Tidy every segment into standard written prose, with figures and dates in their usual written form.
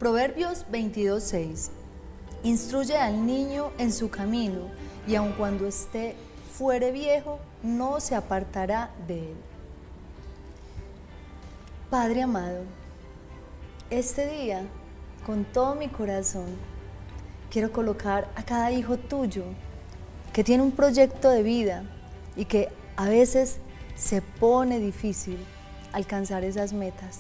Proverbios 22:6. Instruye al niño en su camino, y aun cuando fuere viejo, no se apartará de él. Padre amado, este día, con todo mi corazón, quiero colocar a cada hijo tuyo que tiene un proyecto de vida y que a veces se pone difícil alcanzar esas metas.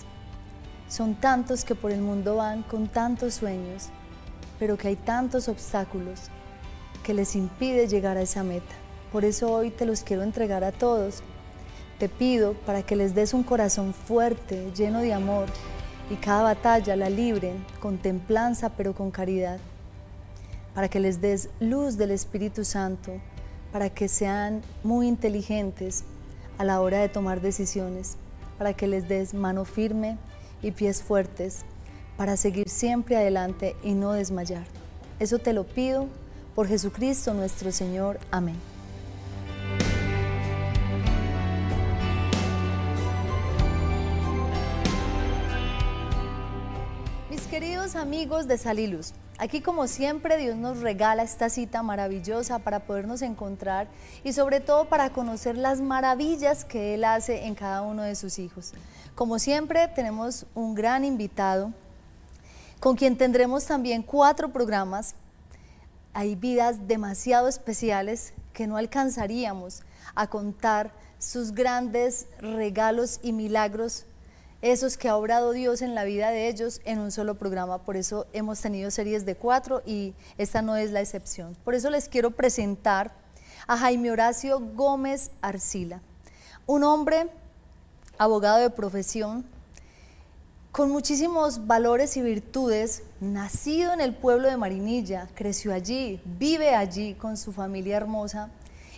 Son tantos que por el mundo van con tantos sueños, pero que hay tantos obstáculos que les impide llegar a esa meta. Por eso hoy te los quiero entregar a todos. Te pido para que les des un corazón fuerte, lleno de amor, y cada batalla la libren con templanza pero con caridad. Para que les des luz del Espíritu Santo, para que sean muy inteligentes a la hora de tomar decisiones, para que les des mano firme y pies fuertes, para seguir siempre adelante y no desmayar. Eso te lo pido por Jesucristo nuestro Señor. Amén. Mis queridos amigos de Sal y Luz, aquí como siempre Dios nos regala esta cita maravillosa para podernos encontrar y sobre todo para conocer las maravillas que Él hace en cada uno de sus hijos. Como siempre tenemos un gran invitado con quien tendremos también 4 programas. Hay vidas demasiado especiales que no alcanzaríamos a contar sus grandes regalos y milagros, esos que ha obrado Dios en la vida de ellos en un solo programa. Por eso hemos tenido series de 4 y esta no es la excepción. Por eso les quiero presentar a Jaime Horacio Gómez Arcila, un hombre, abogado de profesión, con muchísimos valores y virtudes, nacido en el pueblo de Marinilla, creció allí, vive allí con su familia hermosa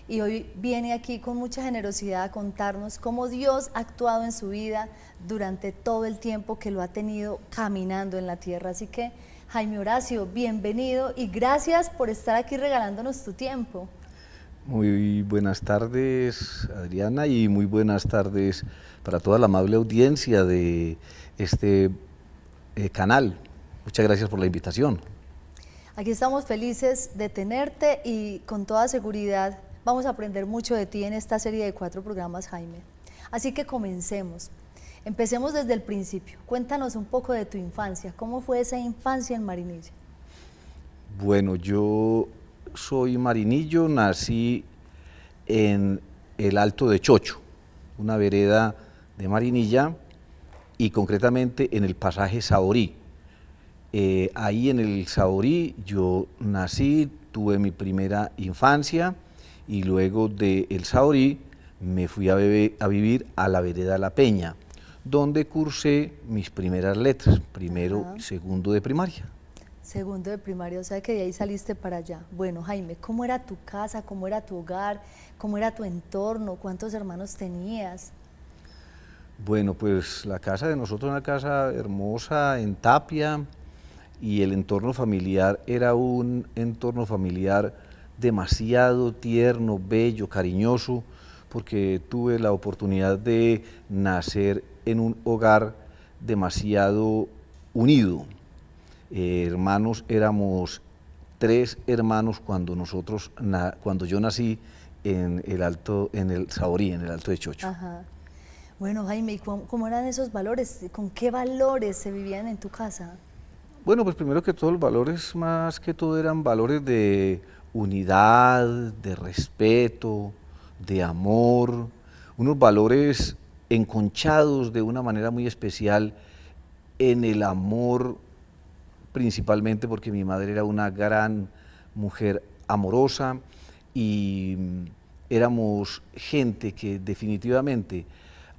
y hoy viene aquí con mucha generosidad a contarnos cómo Dios ha actuado en su vida durante todo el tiempo que lo ha tenido caminando en la tierra. Así que, Jaime Horacio, bienvenido y gracias por estar aquí regalándonos tu tiempo. Muy buenas tardes, Adriana, y muy buenas tardes para toda la amable audiencia de este canal. Muchas gracias por la invitación. Aquí estamos felices de tenerte y con toda seguridad vamos a aprender mucho de ti en esta serie de 4 programas, Jaime. Así que comencemos. Empecemos desde el principio. Cuéntanos un poco de tu infancia. ¿Cómo fue esa infancia en Marinilla? Bueno, yo soy marinillo, nací en el Alto de Chocho, una vereda de Marinilla, y concretamente en el pasaje Saborí. Ahí en el Saborí yo nací, tuve mi primera infancia y luego del Saborí me fui a vivir a la vereda La Peña, donde cursé mis primeras letras, primero y segundo de primaria. Segundo de primaria, o sea que de ahí saliste para allá. Bueno, Jaime, ¿cómo era tu casa? ¿Cómo era tu hogar? ¿Cómo era tu entorno? ¿Cuántos hermanos tenías? Bueno, pues la casa de nosotros era una casa hermosa en tapia y el entorno familiar era un entorno familiar demasiado tierno, bello, cariñoso, porque tuve la oportunidad de nacer en un hogar demasiado unido. Hermanos, éramos 3 hermanos cuando yo nací en el Saborí, en el Alto de Chocho. Ajá. Bueno, Jaime, ¿y cómo eran esos valores? ¿Con qué valores se vivían en tu casa? Bueno, pues primero que todo los valores, más que todo, eran valores de unidad, de respeto, de amor, unos valores enconchados de una manera muy especial en el amor, principalmente porque mi madre era una gran mujer amorosa y éramos gente que definitivamente,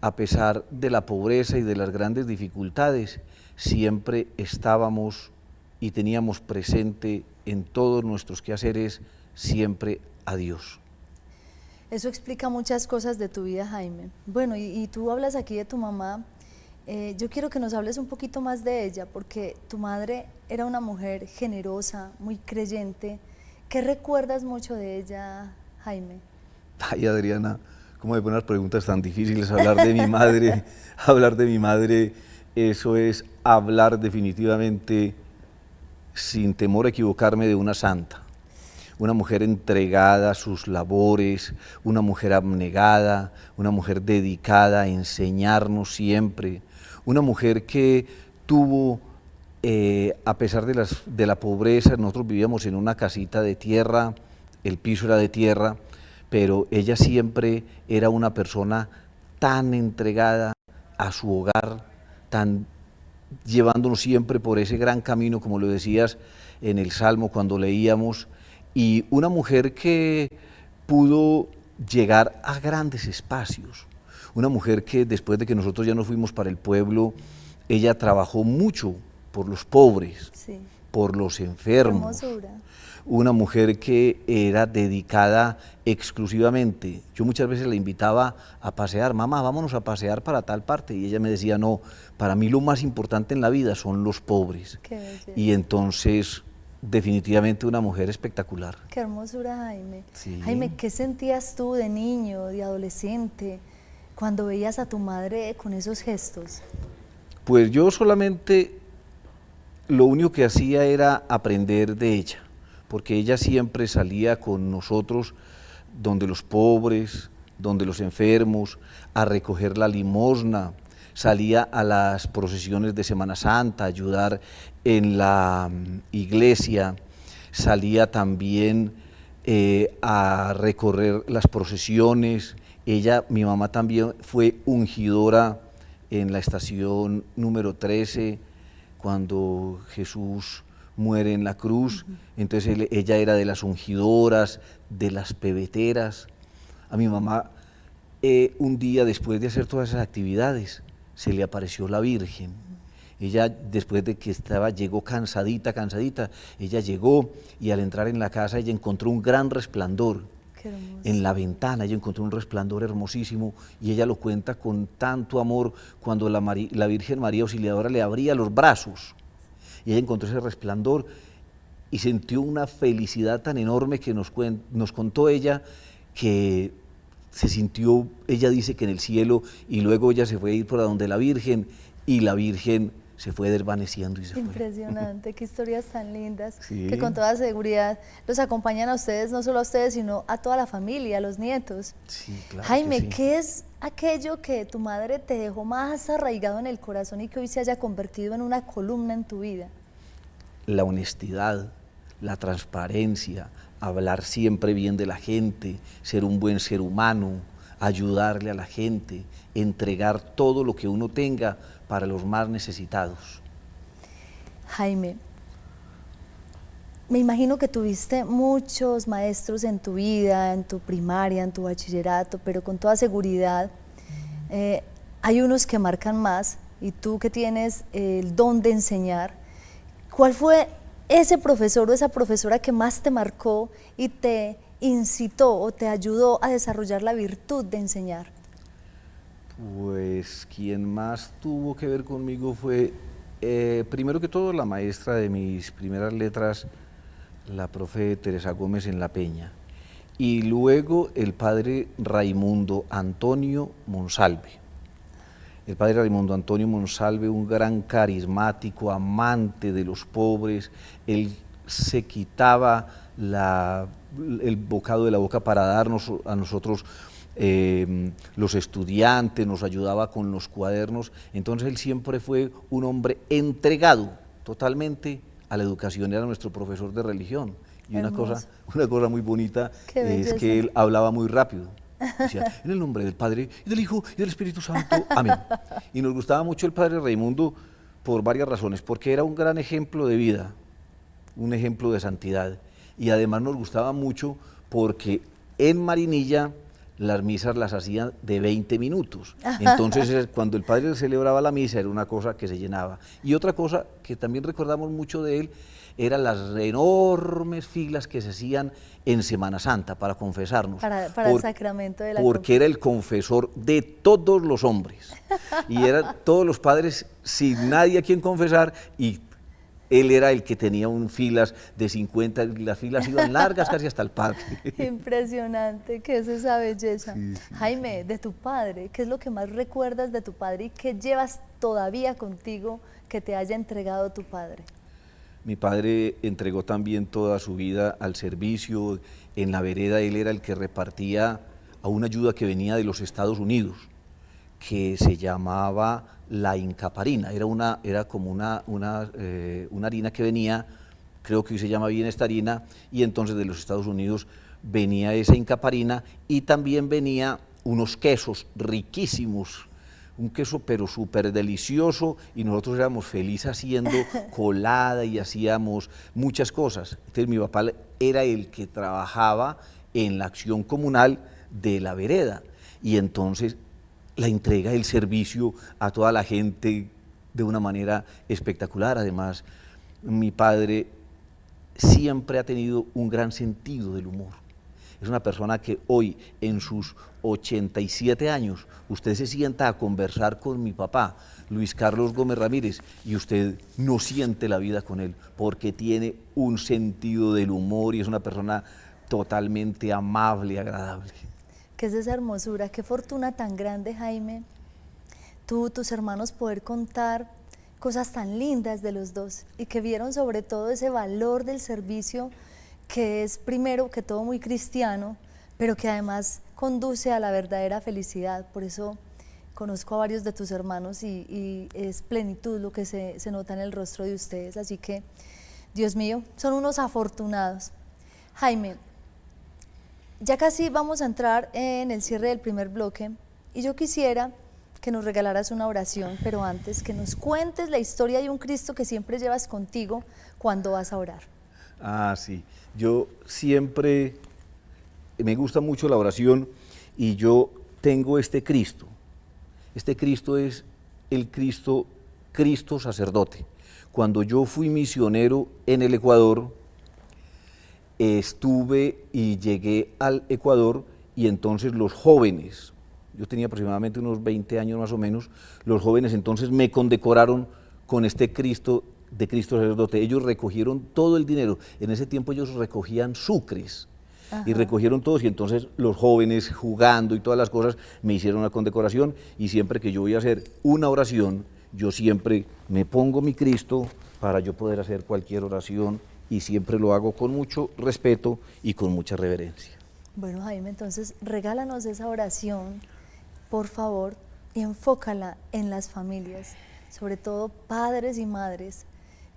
a pesar de la pobreza y de las grandes dificultades, siempre estábamos y teníamos presente en todos nuestros quehaceres siempre a Dios. Eso explica muchas cosas de tu vida, Jaime. Bueno, y tú hablas aquí de tu mamá. Yo quiero que nos hables un poquito más de ella, porque tu madre era una mujer generosa, muy creyente. ¿Qué recuerdas mucho de ella, Jaime? Ay, Adriana, cómo me ponen las preguntas tan difíciles, hablar de mi madre, hablar de mi madre eso es hablar definitivamente, sin temor a equivocarme, de una santa. Una mujer entregada a sus labores, una mujer abnegada, una mujer dedicada a enseñarnos siempre, una mujer que tuvo, a pesar de la pobreza, nosotros vivíamos en una casita de tierra, el piso era de tierra, pero ella siempre era una persona tan entregada a su hogar, tan llevándonos siempre por ese gran camino, como lo decías en el Salmo cuando leíamos, y una mujer que pudo llegar a grandes espacios, una mujer que después de que nosotros ya nos fuimos para el pueblo, ella trabajó mucho por los pobres, Sí. por los enfermos, Hermosura. una mujer que era dedicada exclusivamente. Yo muchas veces la invitaba a pasear, mamá, vámonos a pasear para tal parte, y ella me decía, no, para mí lo más importante en la vida son los pobres. Qué belleza. Y entonces, definitivamente una mujer espectacular. Qué hermosura, Jaime. Sí. Jaime, ¿qué sentías tú de niño, de adolescente, cuando veías a tu madre con esos gestos? Pues yo solamente lo único que hacía era aprender de ella, porque ella siempre salía con nosotros donde los pobres, donde los enfermos, a recoger la limosna, salía a las procesiones de Semana Santa, a ayudar en la iglesia, salía también a recorrer las procesiones. Ella, mi mamá también fue ungidora en la estación número 13, cuando Jesús muere en la cruz. Entonces ella era de las ungidoras, de las pebeteras. A mi mamá, un día después de hacer todas esas actividades, se le apareció la Virgen. Ella, después de que llegó cansadita, ella llegó, y al entrar en la casa ella encontró un gran resplandor. Qué hermoso. En la ventana ella encontró un resplandor hermosísimo, y ella lo cuenta con tanto amor cuando la Virgen María Auxiliadora le abría los brazos, y ella encontró ese resplandor y sintió una felicidad tan enorme que nos contó ella, que se sintió, ella dice que en el cielo, y luego ella se fue a ir por donde la Virgen, y la Virgen se fue desvaneciendo y se fue. Impresionante, qué historias tan lindas, Sí. que con toda seguridad los acompañan a ustedes, no solo a ustedes, sino a toda la familia, a los nietos. Sí, claro. Jaime, que sí. ¿qué es aquello que tu madre te dejó más arraigado en el corazón y que hoy se haya convertido en una columna en tu vida? La honestidad, la transparencia, hablar siempre bien de la gente, ser un buen ser humano, ayudarle a la gente, entregar todo lo que uno tenga para los más necesitados. Jaime, me imagino que tuviste muchos maestros en tu vida, en tu primaria, en tu bachillerato, pero con toda seguridad hay unos que marcan más, y tú que tienes el don de enseñar, ¿cuál fue ese profesor o esa profesora que más te marcó y te incitó o te ayudó a desarrollar la virtud de enseñar? Pues quien más tuvo que ver conmigo fue, primero que todo, la maestra de mis primeras letras, la profe Teresa Gómez en La Peña, y luego el padre Raimundo Antonio Monsalve. El padre Raimundo Antonio Monsalve, un gran carismático, amante de los pobres. Él se quitaba el bocado de la boca para darnos a nosotros, los estudiantes, nos ayudaba con los cuadernos. Entonces él siempre fue un hombre entregado totalmente a la educación, era nuestro profesor de religión. Y una cosa muy bonita es que él hablaba muy rápido. Decía, en el nombre del Padre, y del Hijo, y del Espíritu Santo, amén. Y nos gustaba mucho el padre Raimundo por varias razones, porque era un gran ejemplo de vida, un ejemplo de santidad, y además nos gustaba mucho porque en Marinilla las misas las hacían de 20 minutos, entonces cuando el padre celebraba la misa era una cosa que se llenaba. Y otra cosa que también recordamos mucho de él eran las enormes filas que se hacían en Semana Santa para confesarnos. Para el sacramento de la Porque era el confesor de todos los hombres. Y eran todos los padres sin nadie a quien confesar, y él era el que tenía filas de 50, las filas iban largas casi hasta el parque. Impresionante, ¿qué es esa belleza? Sí, sí, Jaime, de tu padre, ¿qué es lo que más recuerdas de tu padre y qué llevas todavía contigo que te haya entregado tu padre? Mi padre entregó también toda su vida al servicio. En la vereda él era el que repartía a una ayuda que venía de los Estados Unidos, que se llamaba la incaparina. Era como una harina que venía, creo que hoy se llama bien esta harina, y entonces de los Estados Unidos venía esa incaparina y también venía unos quesos riquísimos, un queso pero súper delicioso, y nosotros éramos felices haciendo colada y hacíamos muchas cosas. Entonces mi papá era el que trabajaba en la acción comunal de la vereda, y entonces la entrega del servicio a toda la gente de una manera espectacular. Además, mi padre siempre ha tenido un gran sentido del humor. Es una persona que hoy, en sus 87 años, usted se sienta a conversar con mi papá, Luis Carlos Gómez Ramírez, y usted no siente la vida con él, porque tiene un sentido del humor y es una persona totalmente amable y agradable. ¿Qué es esa hermosura? Qué fortuna tan grande, Jaime, tú, tus hermanos, poder contar cosas tan lindas de los dos y que vieron sobre todo ese valor del servicio, que es primero que todo muy cristiano, pero que además conduce a la verdadera felicidad. Por eso conozco a varios de tus hermanos y es plenitud lo que se nota en el rostro de ustedes. Así que, Dios mío, son unos afortunados. Jaime, ya casi vamos a entrar en el cierre del primer bloque y yo quisiera que nos regalaras una oración, pero antes que nos cuentes la historia de un Cristo que siempre llevas contigo cuando vas a orar. Ah, sí. Yo siempre me gusta mucho la oración y yo tengo este Cristo. Este Cristo es el Cristo sacerdote. Cuando yo fui misionero en el Ecuador, estuve y llegué al Ecuador y entonces los jóvenes, yo tenía aproximadamente unos 20 años más o menos, los jóvenes entonces me condecoraron con este Cristo de Cristo sacerdote. Ellos recogieron todo el dinero, en ese tiempo ellos recogían sucres. Ajá. Y recogieron todos y entonces los jóvenes jugando y todas las cosas me hicieron una condecoración, y siempre que yo voy a hacer una oración, yo siempre me pongo mi Cristo para yo poder hacer cualquier oración, y siempre lo hago con mucho respeto y con mucha reverencia. Bueno, Jaime, entonces regálanos esa oración, por favor, y enfócala en las familias, sobre todo padres y madres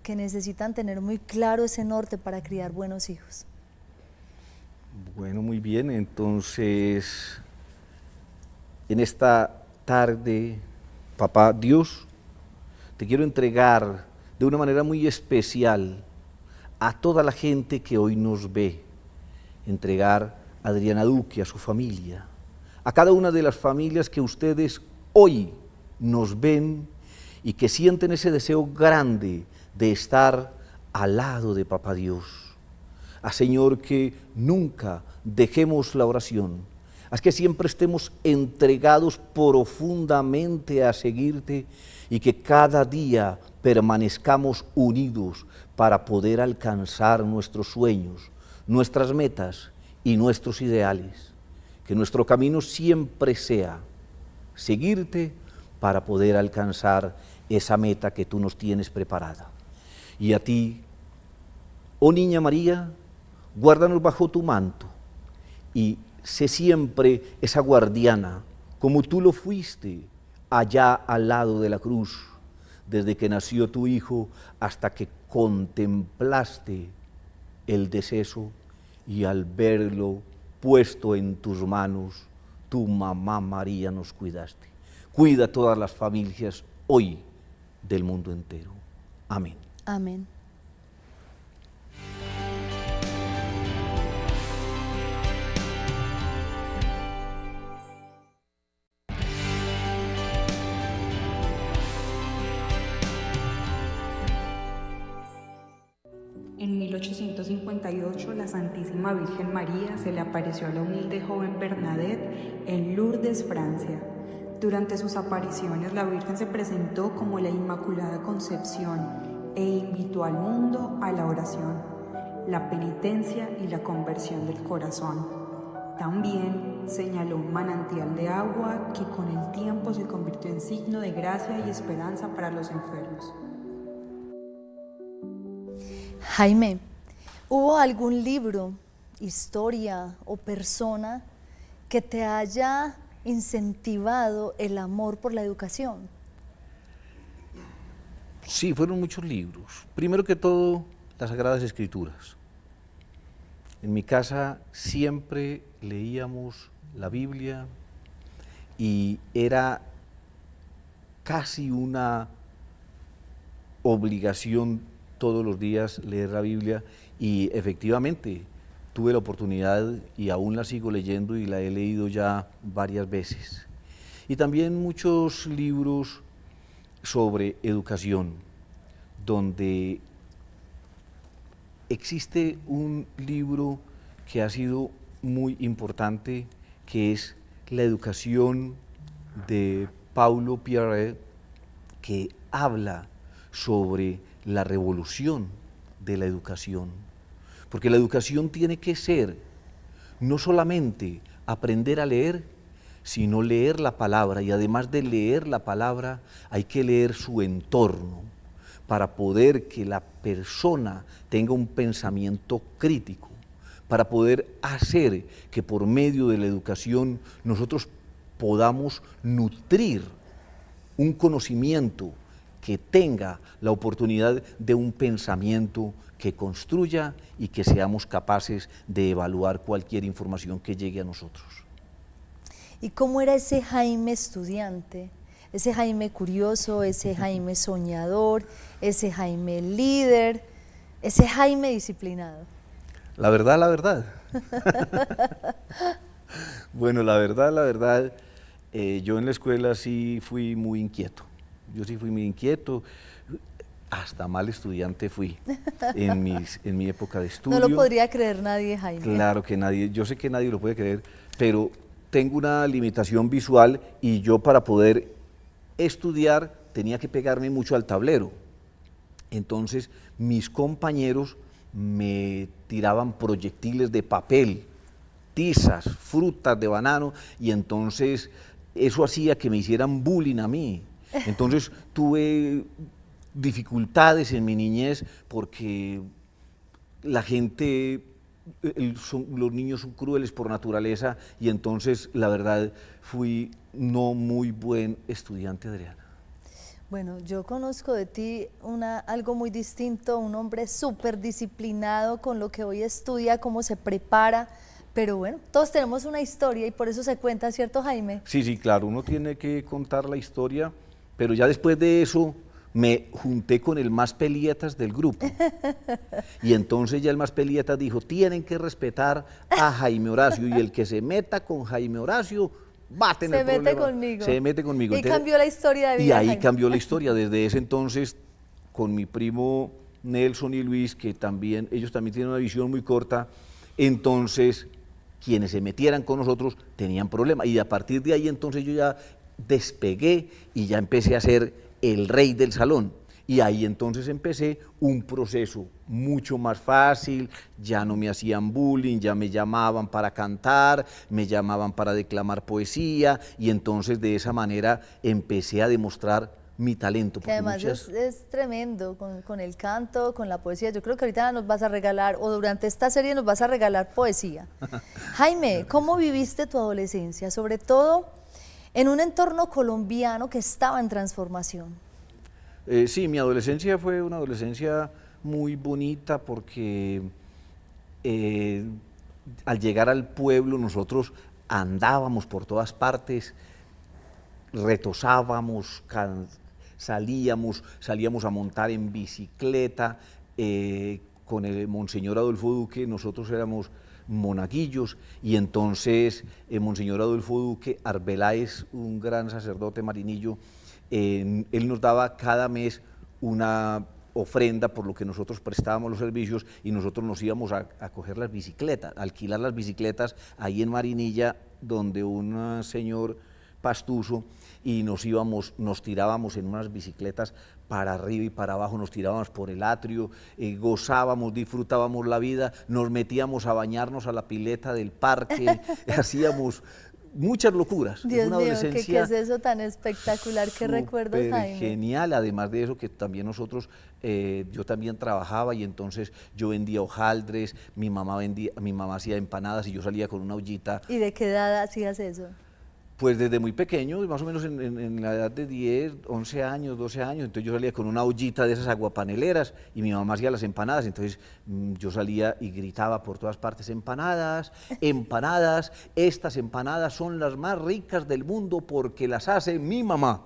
que necesitan tener muy claro ese norte para criar buenos hijos. Bueno, muy bien, entonces, en esta tarde, Papá Dios, te quiero entregar de una manera muy especial a toda la gente que hoy nos ve, entregar a Adriana Duque, a su familia, a cada una de las familias que ustedes hoy nos ven y que sienten ese deseo grande de estar al lado de Papá Dios. A Señor, que nunca dejemos la oración, haz que siempre estemos entregados profundamente a seguirte y que cada día permanezcamos unidos para poder alcanzar nuestros sueños, nuestras metas y nuestros ideales. Que nuestro camino siempre sea seguirte para poder alcanzar esa meta que tú nos tienes preparada. Y a ti, oh Niña María, guárdanos bajo tu manto y sé siempre esa guardiana, como tú lo fuiste allá al lado de la cruz, desde que nació tu Hijo hasta que contemplaste el deceso y al verlo puesto en tus manos, tu mamá María nos cuidaste. Cuida todas las familias hoy del mundo entero. Amén. Amén. En 1858, la Santísima Virgen María se le apareció a la humilde joven Bernadette en Lourdes, Francia. Durante sus apariciones, la Virgen se presentó como la Inmaculada Concepción e invitó al mundo a la oración, la penitencia y la conversión del corazón. También señaló un manantial de agua que con el tiempo se convirtió en signo de gracia y esperanza para los enfermos. Jaime, ¿hubo algún libro, historia o persona que te haya incentivado el amor por la educación? Sí, fueron muchos libros. Primero que todo, las Sagradas Escrituras. En mi casa siempre leíamos la Biblia y era casi una obligación todos los días leer la Biblia y efectivamente tuve la oportunidad y aún la sigo leyendo y la he leído ya varias veces. Y también muchos libros sobre educación, donde existe un libro que ha sido muy importante, que es La educación de Paulo Freire, que habla sobre la revolución de la educación. Porque la educación tiene que ser no solamente aprender a leer, sino leer la palabra, y además de leer la palabra, hay que leer su entorno, para poder que la persona tenga un pensamiento crítico, para poder hacer que por medio de la educación nosotros podamos nutrir un conocimiento que tenga la oportunidad de un pensamiento que construya y que seamos capaces de evaluar cualquier información que llegue a nosotros. ¿Y cómo era ese Jaime estudiante? Ese Jaime curioso, ese Jaime soñador, ese Jaime líder, ese Jaime disciplinado. La verdad. Bueno, la verdad, yo en la escuela sí fui muy inquieto. Yo sí fui muy inquieto, hasta mal estudiante fui en mi época de estudio. No lo podría creer nadie, Jaime. Claro que nadie, yo sé que nadie lo puede creer, pero tengo una limitación visual y yo para poder estudiar tenía que pegarme mucho al tablero. Entonces mis compañeros me tiraban proyectiles de papel, tizas, frutas de banano, y entonces eso hacía que me hicieran bullying a mí. Entonces tuve dificultades en mi niñez porque la gente, los niños son crueles por naturaleza, y entonces la verdad fui no muy buen estudiante, Adriana. Bueno, yo conozco de ti algo muy distinto, un hombre súper disciplinado con lo que hoy estudia, cómo se prepara, pero bueno, todos tenemos una historia y por eso se cuenta, ¿cierto, Jaime? Sí, claro, uno tiene que contar la historia, pero ya después de eso me junté con el más pelietas del grupo. Y entonces ya el más pelietas dijo, tienen que respetar a Jaime Horacio, y el que se meta con Jaime Horacio va a tener problemas. Se mete conmigo. Se mete conmigo. Y entonces, cambió la historia de vida. Y ahí Jaime. cambió la historia. Desde ese entonces, con mi primo Nelson y Luis, que también, ellos también tienen una visión muy corta, entonces quienes se metieran con nosotros tenían problemas. Y a partir de ahí entonces yo ya despegué y ya empecé a ser el rey del salón. Y ahí entonces empecé un proceso mucho más fácil, ya no me hacían bullying, ya me llamaban para cantar, me llamaban para declamar poesía, y entonces de esa manera empecé a demostrar mi talento. Que además es tremendo con el canto, con la poesía. Yo creo que ahorita nos vas a regalar, o durante esta serie nos vas a regalar poesía. Jaime, ¿cómo viviste tu adolescencia? Sobre todo en un entorno colombiano que estaba en transformación. Sí, mi adolescencia fue una adolescencia muy bonita porque al llegar al pueblo nosotros andábamos por todas partes, retosábamos, salíamos a montar en bicicleta, con el Monseñor Adolfo Duque, nosotros éramos monaguillos, y entonces Monseñor Adolfo Duque Arbeláez, un gran sacerdote marinillo, él nos daba cada mes una ofrenda por lo que nosotros prestábamos los servicios, y nosotros nos íbamos a coger las bicicletas, a alquilar las bicicletas ahí en Marinilla, donde un señor pastuso y nos tirábamos en unas bicicletas para arriba y para abajo, nos tirábamos por el atrio, gozábamos, disfrutábamos la vida, nos metíamos a bañarnos a la pileta del parque, hacíamos muchas locuras. Dios Una mío, adolescencia ¿qué es eso tan espectacular? ¿Qué recuerdos, Jaime? genial, además de eso que también nosotros, yo también trabajaba y entonces yo vendía hojaldres, mi mamá hacía empanadas y yo salía con una ollita. ¿Y de qué edad hacías eso? Pues desde muy pequeño, más o menos en la edad de 10, 11 años, 12 años, entonces yo salía con una ollita de esas aguapaneleras y mi mamá hacía las empanadas, entonces yo salía y gritaba por todas partes, empanadas, empanadas, estas empanadas son las más ricas del mundo porque las hace mi mamá.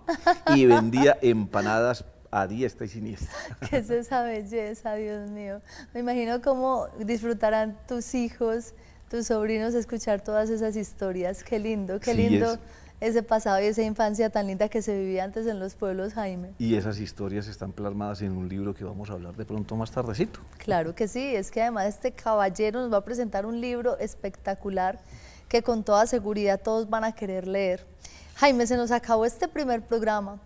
Y vendía empanadas a diestra y siniestra. ¿Qué es esa belleza, Dios mío? Me imagino cómo disfrutarán tus hijos, tus sobrinos, escuchar todas esas historias. Qué lindo Sí, ese pasado y esa infancia tan linda que se vivía antes en los pueblos, Jaime. Y esas historias están plasmadas en un libro que vamos a hablar de pronto más tardecito. Claro que sí, es que además este caballero nos va a presentar un libro espectacular que con toda seguridad todos van a querer leer. Jaime, se nos acabó este primer programa,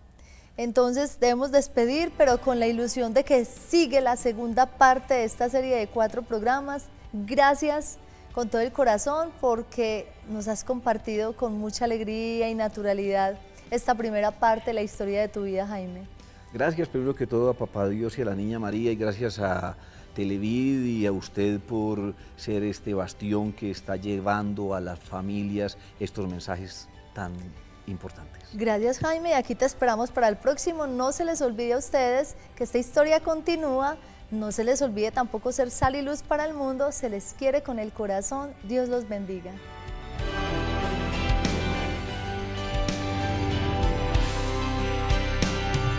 entonces debemos despedir, pero con la ilusión de que sigue la segunda parte de esta serie de 4 programas. Gracias con todo el corazón porque nos has compartido con mucha alegría y naturalidad esta primera parte de la historia de tu vida, Jaime. Gracias primero que todo a Papá Dios y a la Niña María y gracias a Televid y a usted por ser este bastión que está llevando a las familias estos mensajes tan importantes. Gracias, Jaime, y aquí te esperamos para el próximo. No se les olvide a ustedes que esta historia continúa. No se les olvide tampoco ser sal y luz para el mundo. Se les quiere con el corazón. Dios los bendiga.